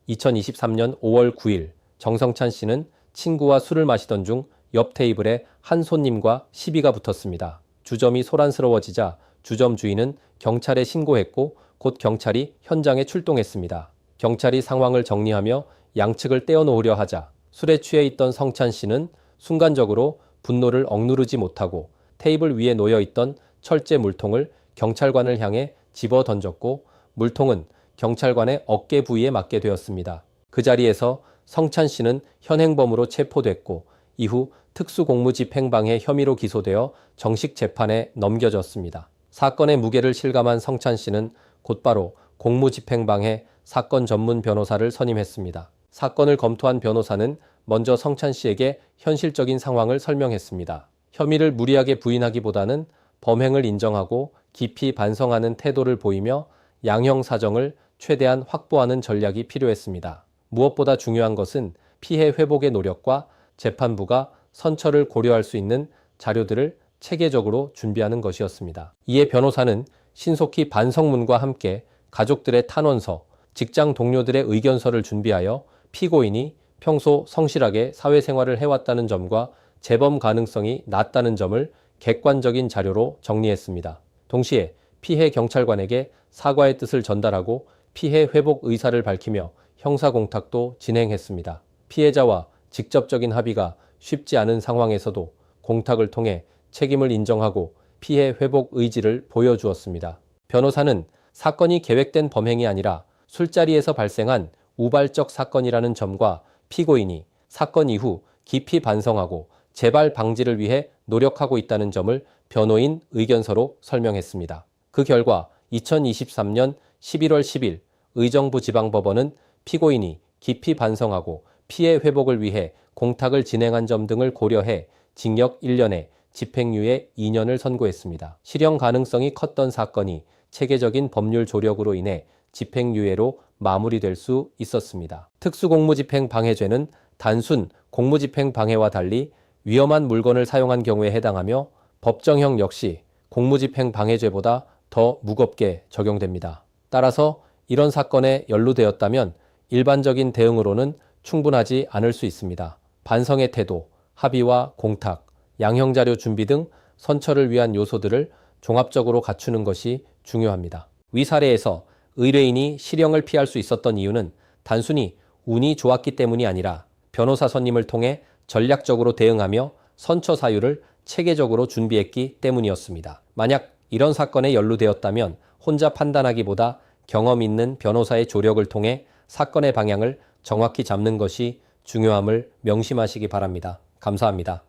2023년 5월 9일 정성찬 씨는 친구와 술을 마시던 중 옆 테이블에 한 손님과 시비가 붙었습니다. 주점이 소란스러워지자 주점 주인은 경찰에 신고했고 곧 경찰이 현장에 출동했습니다. 경찰이 상황을 정리하며 양측을 떼어놓으려 하자 술에 취해 있던 성찬 씨는 순간적으로 분노를 억누르지 못하고 테이블 위에 놓여있던 철제 물통을 경찰관을 향해 집어 던졌고 물통은 경찰관의 어깨 부위에 맞게 되었습니다. 그 자리에서 성찬 씨는 현행범으로 체포됐고 이후 특수공무집행방해 혐의로 기소되어 정식 재판에 넘겨졌습니다. 사건의 무게를 실감한 성찬 씨는 곧바로 공무집행방해 사건 전문 변호사를 선임했습니다. 사건을 검토한 변호사는 먼저 성찬 씨에게 현실적인 상황을 설명했습니다. 혐의를 무리하게 부인하기보다는 범행을 인정하고 깊이 반성하는 태도를 보이며 양형 사정을 최대한 확보하는 전략이 필요했습니다. 무엇보다 중요한 것은 피해 회복의 노력과 재판부가 선처를 고려할 수 있는 자료들을 체계적으로 준비하는 것이었습니다. 이에 변호사는 신속히 반성문과 함께 가족들의 탄원서, 직장 동료들의 의견서를 준비하여 피고인이 평소 성실하게 사회생활을 해왔다는 점과 재범 가능성이 낮다는 점을 객관적인 자료로 정리했습니다. 동시에 피해 경찰관에게 사과의 뜻을 전달하고 피해 회복 의사를 밝히며 형사공탁도 진행했습니다. 피해자와 직접적인 합의가 쉽지 않은 상황에서도 공탁을 통해 책임을 인정하고 피해 회복 의지를 보여주었습니다. 변호사는 사건이 계획된 범행이 아니라 술자리에서 발생한 우발적 사건이라는 점과 피고인이 사건 이후 깊이 반성하고 재발 방지를 위해 노력하고 있다는 점을 변호인 의견서로 설명했습니다. 그 결과 2023년 11월 10일 의정부 지방법원은 피고인이 깊이 반성하고 피해 회복을 위해 공탁을 진행한 점 등을 고려해 징역 1년에 집행유예 2년을 선고했습니다. 실형 가능성이 컸던 사건이 체계적인 법률 조력으로 인해 집행유예로 마무리될 수 있었습니다. 특수공무집행 방해죄는 단순 공무집행 방해와 달리 위험한 물건을 사용한 경우에 해당하며 법정형 역시 공무집행 방해죄보다 더 무겁게 적용됩니다. 따라서 이런 사건에 연루되었다면 일반적인 대응으로는 충분하지 않을 수 있습니다. 반성의 태도, 합의와 공탁, 양형자료 준비 등 선처를 위한 요소들을 종합적으로 갖추는 것이 중요합니다. 위 사례에서 의뢰인이 실형을 피할 수 있었던 이유는 단순히 운이 좋았기 때문이 아니라 변호사 선임을 통해 전략적으로 대응하며 선처 사유를 체계적으로 준비했기 때문이었습니다. 만약 이런 사건에 연루되었다면 혼자 판단하기보다 경험 있는 변호사의 조력을 통해 사건의 방향을 정확히 잡는 것이 중요함을 명심하시기 바랍니다. 감사합니다.